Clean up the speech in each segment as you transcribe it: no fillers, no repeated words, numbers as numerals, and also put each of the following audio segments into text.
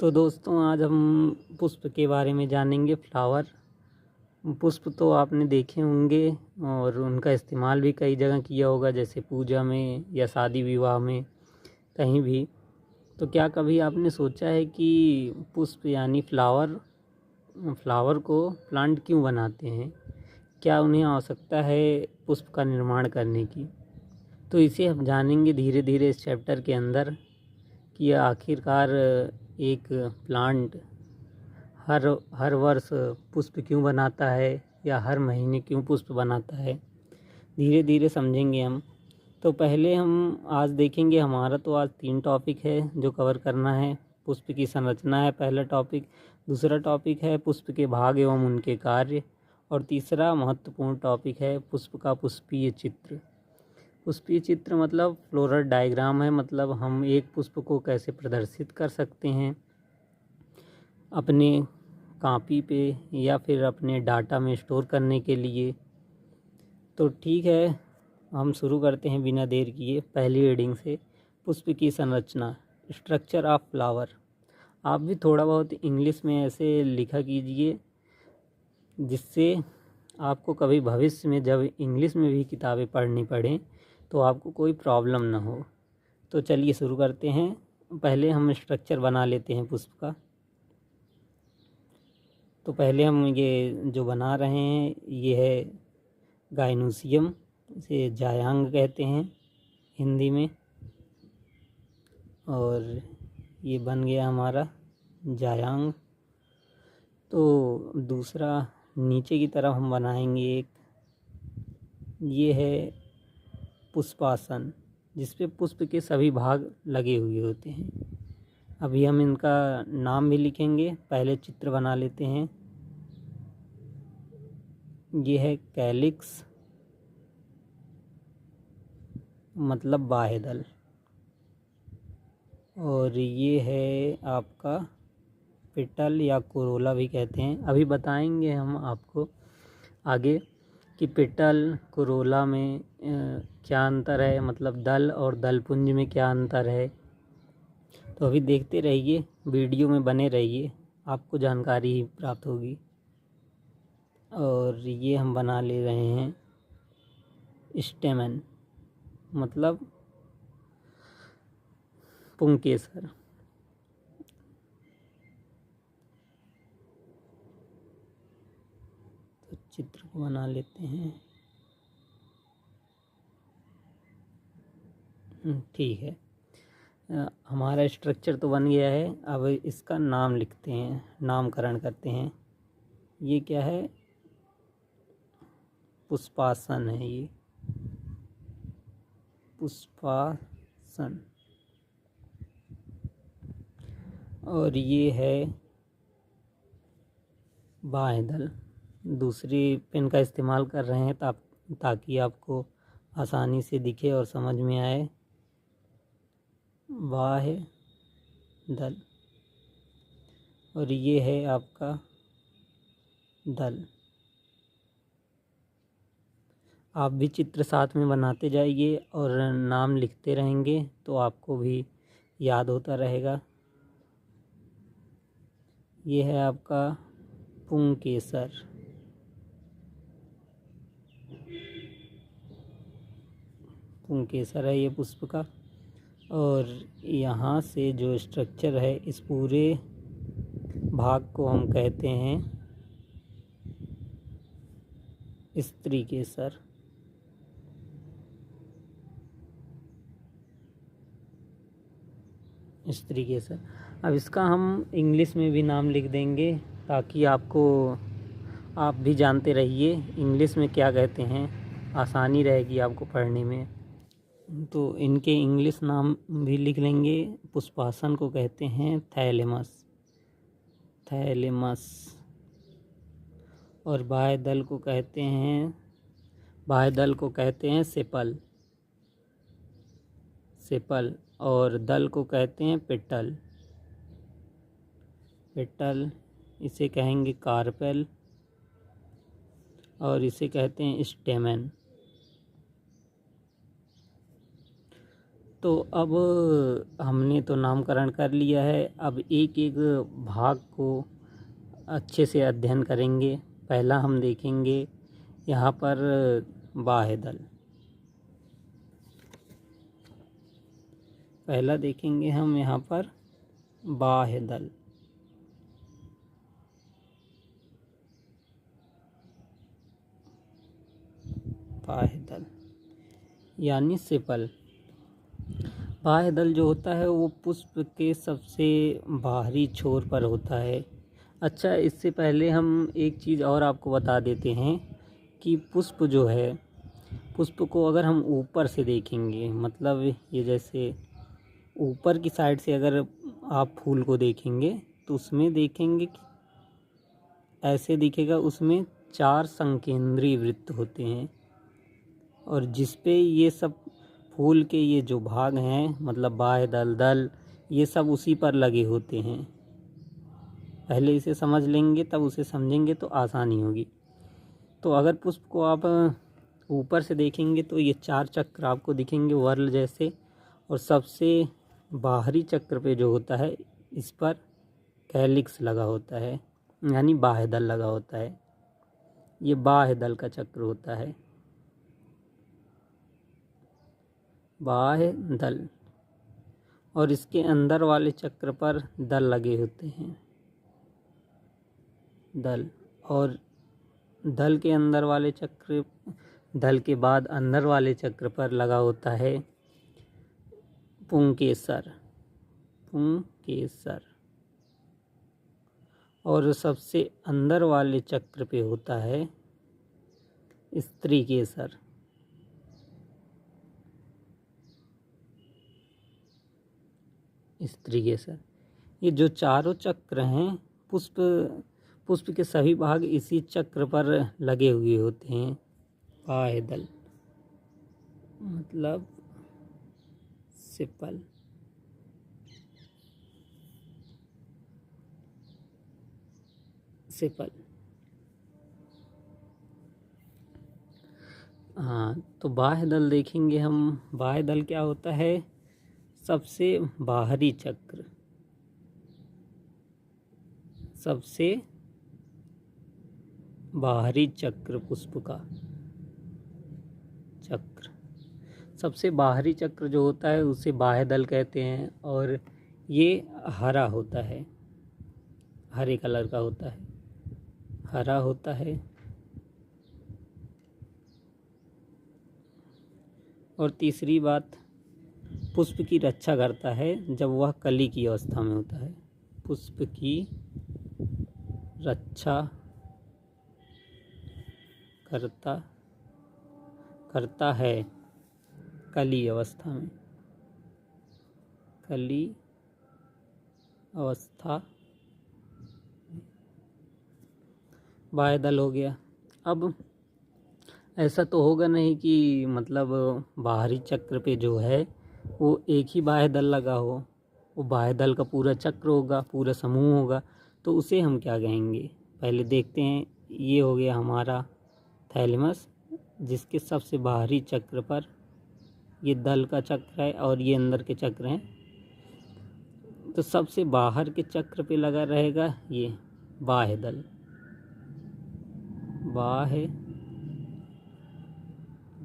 तो दोस्तों आज हम पुष्प के बारे में जानेंगे। फ्लावर पुष्प तो आपने देखे होंगे और उनका इस्तेमाल भी कई जगह किया होगा, जैसे पूजा में या शादी विवाह में, कहीं भी। तो क्या कभी आपने सोचा है कि पुष्प यानी फ्लावर को प्लांट क्यों बनाते हैं? क्या उन्हें आवश्यकता है पुष्प का निर्माण करने की? तो इसे हम जानेंगे धीरे धीरे इस चैप्टर के अंदर कि आखिरकार एक प्लांट हर वर्ष पुष्प क्यों बनाता है या हर महीने क्यों पुष्प बनाता है। धीरे धीरे समझेंगे हम। तो पहले हम आज देखेंगे, हमारा तो आज 3 टॉपिक है जो कवर करना है। पुष्प की संरचना है पहला टॉपिक, दूसरा टॉपिक है पुष्प के भाग एवं उनके कार्य, और तीसरा महत्वपूर्ण टॉपिक है पुष्प का पुष्पीय चित्र। पुष्पीय चित्र मतलब फ्लोरल डायग्राम है, मतलब हम एक पुष्प को कैसे प्रदर्शित कर सकते हैं अपने कॉपी पे या फिर अपने डाटा में स्टोर करने के लिए। तो ठीक है, हम शुरू करते हैं बिना देर किए पहली रीडिंग से। पुष्प की संरचना, स्ट्रक्चर ऑफ फ्लावर। आप भी थोड़ा बहुत इंग्लिश में ऐसे लिखा कीजिए जिससे आपको कभी भविष्य में जब इंग्लिश में भी किताबें पढ़नी पड़ें तो आपको कोई प्रॉब्लम ना हो। तो चलिए शुरू करते हैं। पहले हम स्ट्रक्चर बना लेते हैं पुष्प का। तो पहले हम ये जो बना रहे हैं ये है गाइनोसियम, इसे जायांग कहते हैं हिंदी में। और ये बन गया हमारा जायांग। तो दूसरा नीचे की तरफ हम बनाएंगे एक, ये है पुष्पासन, जिस पे पुष्प के सभी भाग लगे हुए होते हैं। अभी हम इनका नाम भी लिखेंगे, पहले चित्र बना लेते हैं। ये है कैलिक्स, मतलब बाह्यदल, और ये है आपका पेटल या कोरोला भी कहते हैं। अभी बताएंगे हम आपको आगे कि पेटल कोरोला में क्या अंतर है, मतलब दल और दलपुंज में क्या अंतर है। तो अभी देखते रहिए, वीडियो में बने रहिए, आपको जानकारी ही प्राप्त होगी। और ये हम बना ले रहे हैं स्टेमन, मतलब पुंकेसर। तो चित्र को बना लेते हैं। ठीक है, हमारा स्ट्रक्चर तो बन गया है। अब इसका नाम लिखते हैं, नामकरण करते हैं। ये क्या है? पुष्पासन है ये, पुष्पासन। और ये है बाह्यदल। दूसरी पेन का इस्तेमाल कर रहे हैं ताकि आपको आसानी से दिखे और समझ में आए। बाह्यदल, और ये है आपका दल। आप भी चित्र साथ में बनाते जाइए और नाम लिखते रहेंगे तो आपको भी याद होता रहेगा। ये है आपका पुंकेसर। पुंकेसर है ये पुष्प का। और यहाँ से जो स्ट्रक्चर है, इस पूरे भाग को हम कहते हैं स्त्रीकेसर। स्त्रीकेसर। अब इसका हम इंग्लिश में भी नाम लिख देंगे ताकि आप भी जानते रहिए इंग्लिश में क्या कहते हैं, आसानी रहेगी आपको पढ़ने में। तो इनके इंग्लिश नाम भी लिख लेंगे। पुष्पासन को कहते हैं थैलेमस, और बाह्यदल को कहते हैं सेपल, और दल को कहते हैं पेटल। इसे कहेंगे कार्पेल, और इसे कहते हैं स्टेमन। तो अब हमने तो नामकरण कर लिया है। अब एक एक भाग को अच्छे से अध्ययन करेंगे। पहला हम देखेंगे यहाँ पर बाह्य दल। पहला देखेंगे हम यहाँ पर बाह्य दल। बाह्य दल यानी सेपल। बाह्य दल जो होता है वो पुष्प के सबसे बाहरी छोर पर होता है। अच्छा, इससे पहले हम एक चीज़ और आपको बता देते हैं कि पुष्प जो है, पुष्प को अगर हम ऊपर से देखेंगे, मतलब ये जैसे ऊपर की साइड से अगर आप फूल को देखेंगे तो उसमें देखेंगे कि ऐसे दिखेगा, उसमें 4 संकेंद्रीय वृत्त होते हैं और जिस पे ये सब फूल के ये जो भाग हैं, मतलब बाह्य दल, ये सब उसी पर लगे होते हैं। पहले इसे समझ लेंगे तब उसे समझेंगे तो आसानी होगी। तो अगर पुष्प को आप ऊपर से देखेंगे तो ये 4 चक्र आपको दिखेंगे वर्ल जैसे, और सबसे बाहरी चक्र पे जो होता है इस पर कैलिक्स लगा होता है, यानी बाह्य दल लगा होता है। ये बाह्य दल का चक्र होता है, बाह्य दल। और इसके अंदर वाले चक्र पर दल लगे होते हैं, दल। और दल के अंदर वाले चक्र, दल के बाद अंदर वाले चक्र पर लगा होता है पुंकेसर। पुंकेसर। और सबसे अंदर वाले चक्र पे होता है स्त्रीकेसर। स्त्रीकेसर। ये जो चारों चक्र हैं, पुष्प के सभी भाग इसी चक्र पर लगे हुए होते हैं। बाह्य दल मतलब सेपल। सेपल। हाँ, तो बाह्य दल देखेंगे हम। बाह्य दल क्या होता है? सबसे बाहरी चक्र, सबसे बाहरी चक्र पुष्प का चक्र। सबसे बाहरी चक्र जो होता है उसे बाह्य दल कहते हैं, और ये हरा होता है, हरे कलर का होता है, हरा होता है। और तीसरी बात, पुष्प की रक्षा करता है जब वह कली की अवस्था में होता है। पुष्प की रक्षा करता है कली अवस्था में। कली अवस्था बाह्य दल हो गया। अब ऐसा तो होगा नहीं कि मतलब बाहरी चक्र पे जो है वो एक ही बाह्य दल लगा हो, वो बाह्य दल का पूरा चक्र होगा, पूरा समूह होगा, तो उसे हम क्या कहेंगे? पहले देखते हैं। ये हो गया हमारा थैलेमस, जिसके सबसे बाहरी चक्र पर ये दल का चक्र है और ये अंदर के चक्र हैं। तो सबसे बाहर के चक्र पे लगा रहेगा ये बाह्य दल। बाह्य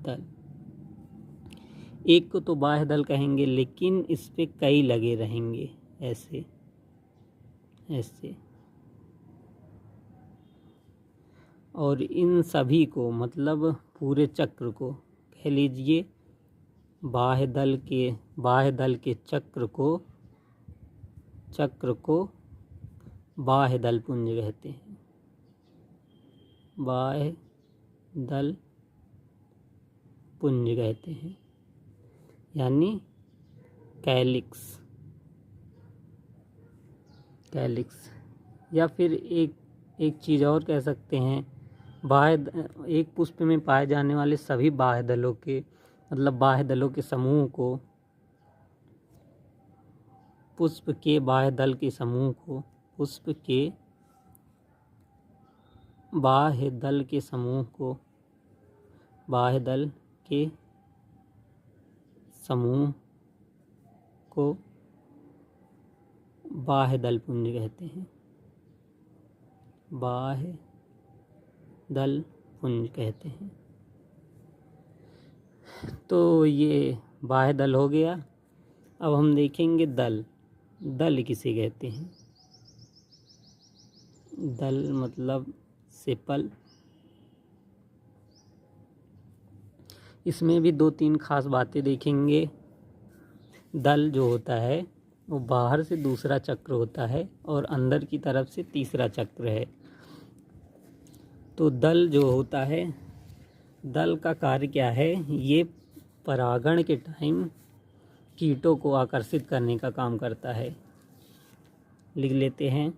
दल। एक को तो बाह्य दल कहेंगे, लेकिन इस पे कई लगे रहेंगे, ऐसे ऐसे। और इन सभी को, मतलब पूरे चक्र को कह लीजिए, बाह्य दल के चक्र को बाह्य दल पुंज कहते हैं। बाह्य दल पुंज कहते हैं, यानी कैलिक्स। या फिर एक चीज़ और कह सकते हैं, एक पुष्प में पाए जाने वाले सभी बाह्य दलों के, मतलब बाह्य दलों के समूह को, पुष्प के बाह्य दल के समूह को, पुष्प के बाह्य दल के समूह को, बाह्य दल के समूह को बाह्य दल पुंज कहते हैं। बाह्य दल पुंज कहते हैं। तो ये बाह्य दल हो गया। अब हम देखेंगे दल। दल किसे कहते हैं? दल मतलब सेपल। इसमें भी 2-3 खास बातें देखेंगे। दल जो होता है वो बाहर से दूसरा चक्र होता है और अंदर की तरफ से तीसरा चक्र है। तो दल जो होता है, दल का कार्य क्या है? ये परागण के टाइम कीटों को आकर्षित करने का काम करता है। लिख लेते हैं,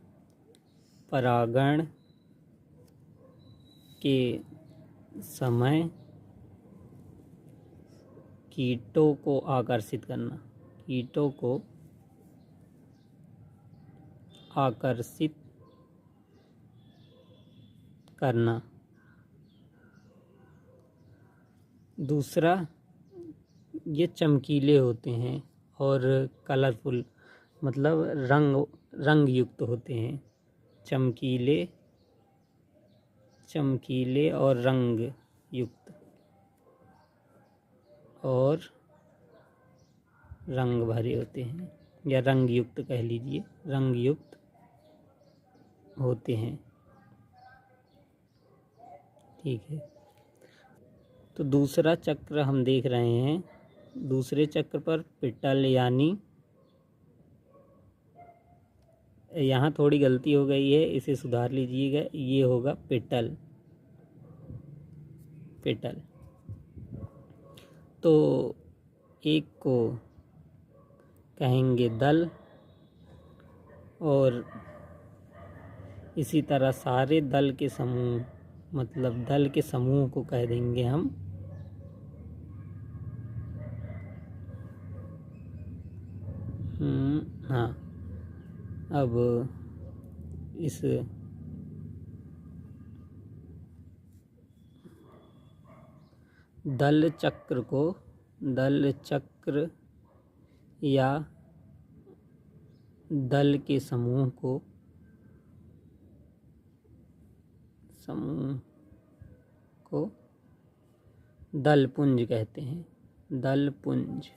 परागण के समय कीटों को आकर्षित करना। कीटों को आकर्षित करना। दूसरा, ये चमकीले होते हैं और कलरफुल, मतलब रंग युक्त होते हैं। चमकीले और रंग युक्त और रंग भरे होते हैं, या रंग युक्त कह लीजिए, रंग युक्त होते हैं। ठीक है। तो दूसरा चक्र हम देख रहे हैं। दूसरे चक्र पर पिटल, यानी यहाँ थोड़ी गलती हो गई है, इसे सुधार लीजिएगा। ये होगा पिटल। पिटल। तो एक को कहेंगे दल और इसी तरह सारे दल के समूह, मतलब दल के समूह को कह देंगे हम हाँ। अब इस दल चक्र या दल के समूह को दलपुंज कहते हैं। दलपुंज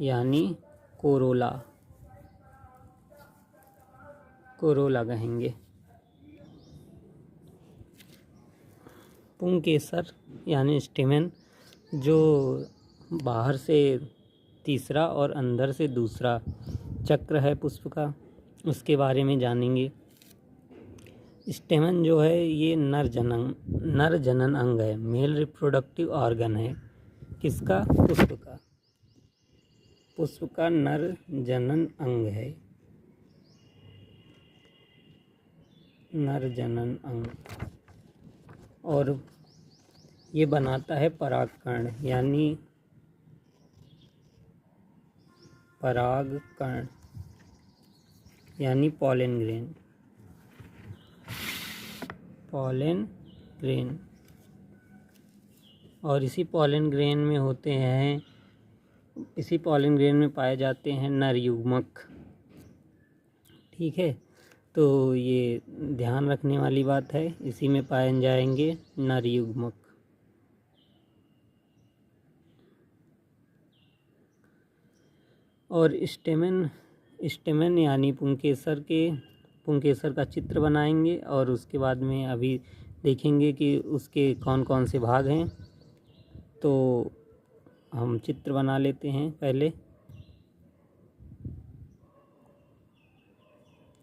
यानी कोरोला कहेंगे। पुंकेसर यानी स्टेमन, जो बाहर से तीसरा और अंदर से दूसरा चक्र है पुष्प का, उसके बारे में जानेंगे। स्टेमन जो है ये नर जनन अंग है, मेल रिप्रोडक्टिव ऑर्गन है। किसका? पुष्प का। पुष्प का नर जनन अंग है। नर जनन अंग। और ये बनाता है परागकण, यानी पॉलन ग्रेन। और इसी पॉलन ग्रेन में पाए जाते हैं नर युग्मक। ठीक है। तो ये ध्यान रखने वाली बात है, इसी में पाए जाएंगे नर युग्मक। और स्टेमन यानी पुंकेसर का चित्र बनाएंगे और उसके बाद में अभी देखेंगे कि उसके कौन कौन से भाग हैं। तो हम चित्र बना लेते हैं। पहले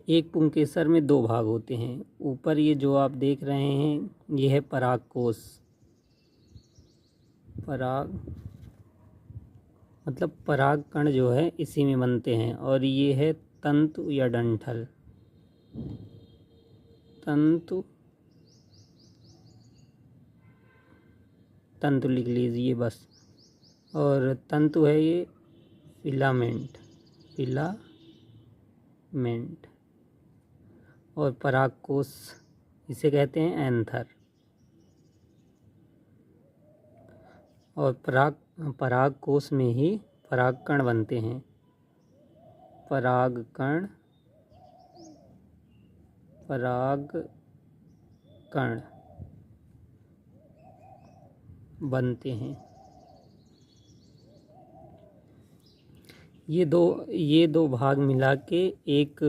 एक पुंकेसर में 2 भाग होते हैं। ऊपर ये जो आप देख रहे हैं ये है परागकोश। मतलब पराग कण जो है इसी में बनते हैं। और ये है तंतु या डंठल। तंतु लिख लीजिए बस। और तंतु है ये फिलामेंट। और परागकोश इसे कहते हैं एंथर। और परागकोश में ही परागकण बनते हैं, परागकण बनते हैं। ये दो भाग मिला के एक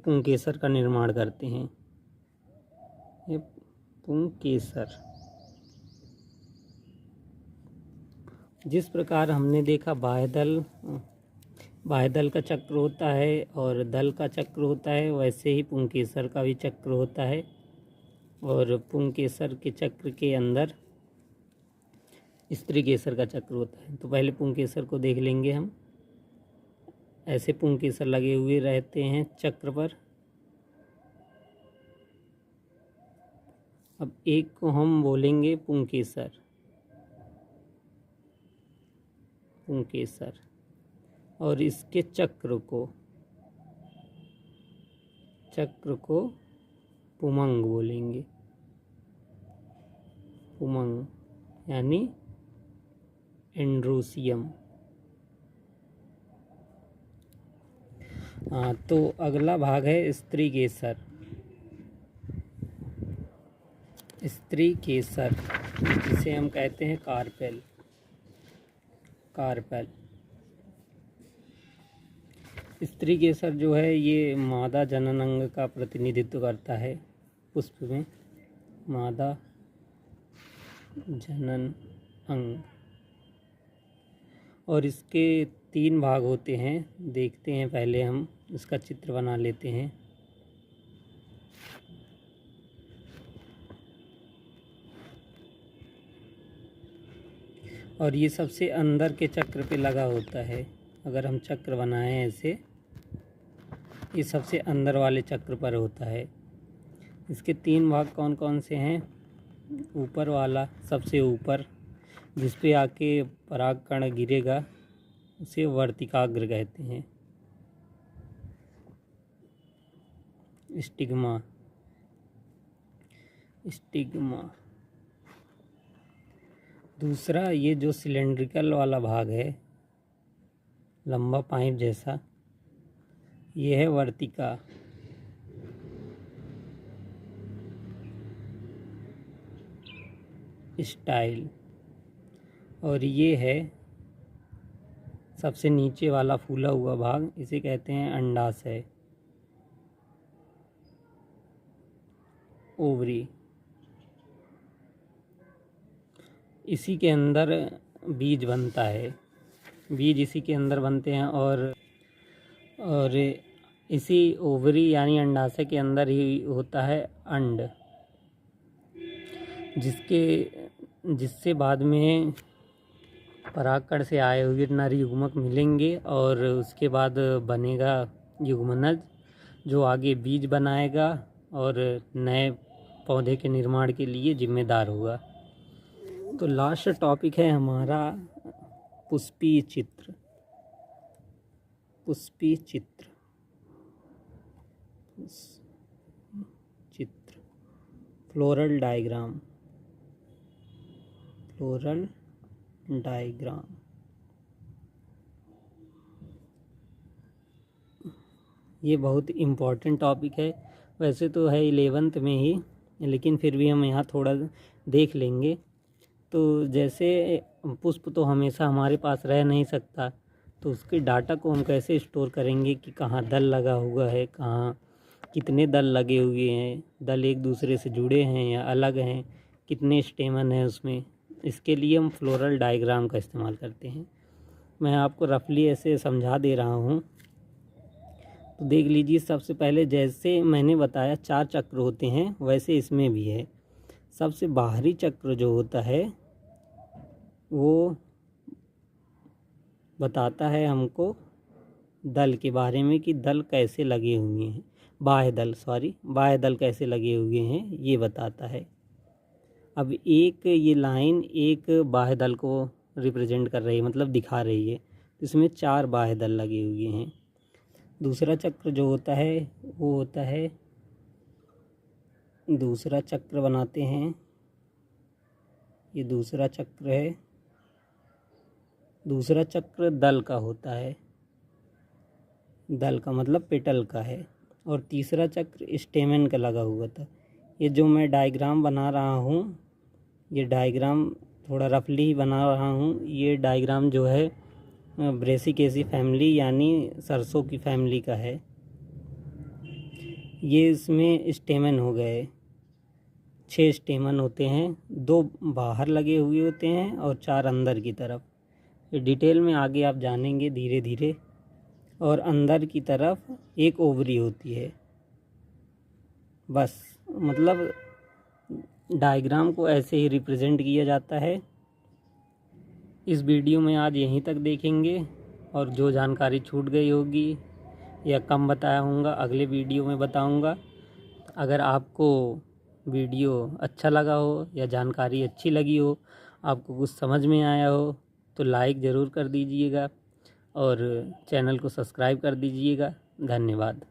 पुंकेसर का निर्माण करते हैं। ये पुंकेसर, जिस प्रकार हमने देखा बाह्यदल का चक्र होता है और दल का चक्र होता है, वैसे ही पुंकेसर का भी चक्र होता है। और पुंकेसर के चक्र के अंदर स्त्रीकेसर का चक्र होता है। तो पहले पुंकेसर को देख लेंगे हम। ऐसे पुंकेसर लगे हुए रहते हैं चक्र पर। अब एक को हम बोलेंगे पुंकेसर, और इसके चक्र को पुमंग बोलेंगे। पुमंग यानी एंड्रोसियम। तो अगला भाग है स्त्रीकेसर। जिसे हम कहते हैं कार्पेल। स्त्रीकेसर जो है ये मादा जनन अंग का प्रतिनिधित्व करता है पुष्प में। मादा जनन अंग, और इसके 3 भाग होते हैं। देखते हैं, पहले हम इसका चित्र बना लेते हैं। और ये सबसे अंदर के चक्र पे लगा होता है। अगर हम चक्र बनाएं ऐसे, ये सबसे अंदर वाले चक्र पर होता है। इसके 3 भाग कौन कौन से हैं? ऊपर वाला, सबसे ऊपर, जिस पे आके परागकण गिरेगा, उसे वर्तिकाग्र कहते हैं। स्टिग्मा। दूसरा, ये जो सिलेंड्रिकल वाला भाग है, लंबा पाइप जैसा, ये है वर्तिका। स्टाइल। और ये है सबसे नीचे वाला फूला हुआ भाग, इसे कहते हैं अंडाशय, ओवरी। इसी के अंदर बीज बनता है। बीज इसी के अंदर बनते हैं, और इसी ओवरी यानी अंडाशय के अंदर ही होता है अंड, जिससे बाद में परागकण से आए हुए नर युग्मक मिलेंगे, और उसके बाद बनेगा युग्मनज, जो आगे बीज बनाएगा और नए पौधे के निर्माण के लिए जिम्मेदार होगा। तो लास्ट टॉपिक है हमारा पुष्पीय चित्र। Floral diagram. ये बहुत इम्पोर्टेंट टॉपिक है। वैसे तो है 11th में ही, लेकिन फिर भी हम यहाँ थोड़ा देख लेंगे। तो जैसे पुष्प तो हमेशा हमारे पास रह नहीं सकता, तो उसके डाटा को हम कैसे स्टोर करेंगे कि कहाँ दल लगा हुआ है, कहाँ कितने दल लगे हुए हैं, दल एक दूसरे से जुड़े हैं या अलग हैं, कितने स्टेमन हैं उसमें। इसके लिए हम फ्लोरल डायग्राम का इस्तेमाल करते हैं। मैं आपको रफली ऐसे समझा दे रहा हूँ, तो देख लीजिए। सबसे पहले जैसे मैंने बताया 4 चक्र होते हैं, वैसे इसमें भी है। सबसे बाहरी चक्र जो होता है वो बताता है हमको दल के बारे में कि दल कैसे लगे हुए हैं। बाह्य दल कैसे लगे हुए हैं, ये बताता है। अब एक ये लाइन एक बाह्य दल को रिप्रेजेंट कर रही है, मतलब दिखा रही है। तो इसमें 4 बाह्य दल लगे हुए हैं। दूसरा चक्र जो होता है वो होता है, दूसरा चक्र बनाते हैं ये दूसरा चक्र है। दूसरा चक्र दल का होता है, दल का मतलब पेटल का है। और तीसरा चक्र स्टेमेन का लगा हुआ था। ये जो मैं डायग्राम बना रहा हूँ, ये डायग्राम थोड़ा रफली ही बना रहा हूँ। ये डायग्राम जो है ब्रेसिकेसी फैमिली यानी सरसों की फैमिली का है। ये इसमें स्टेमन हो गए, 6 स्टेमन होते हैं, 2 बाहर लगे हुए होते हैं और 4 अंदर की तरफ। ये डिटेल में आगे आप जानेंगे धीरे धीरे। और अंदर की तरफ एक ओवरी होती है। बस मतलब डायग्राम को ऐसे ही रिप्रेजेंट किया जाता है। इस वीडियो में आज यहीं तक देखेंगे, और जो जानकारी छूट गई होगी या कम बताया होगा अगले वीडियो में बताऊंगा। अगर आपको वीडियो अच्छा लगा हो या जानकारी अच्छी लगी हो, आपको कुछ समझ में आया हो, तो लाइक ज़रूर कर दीजिएगा और चैनल को सब्सक्राइब कर दीजिएगा। धन्यवाद।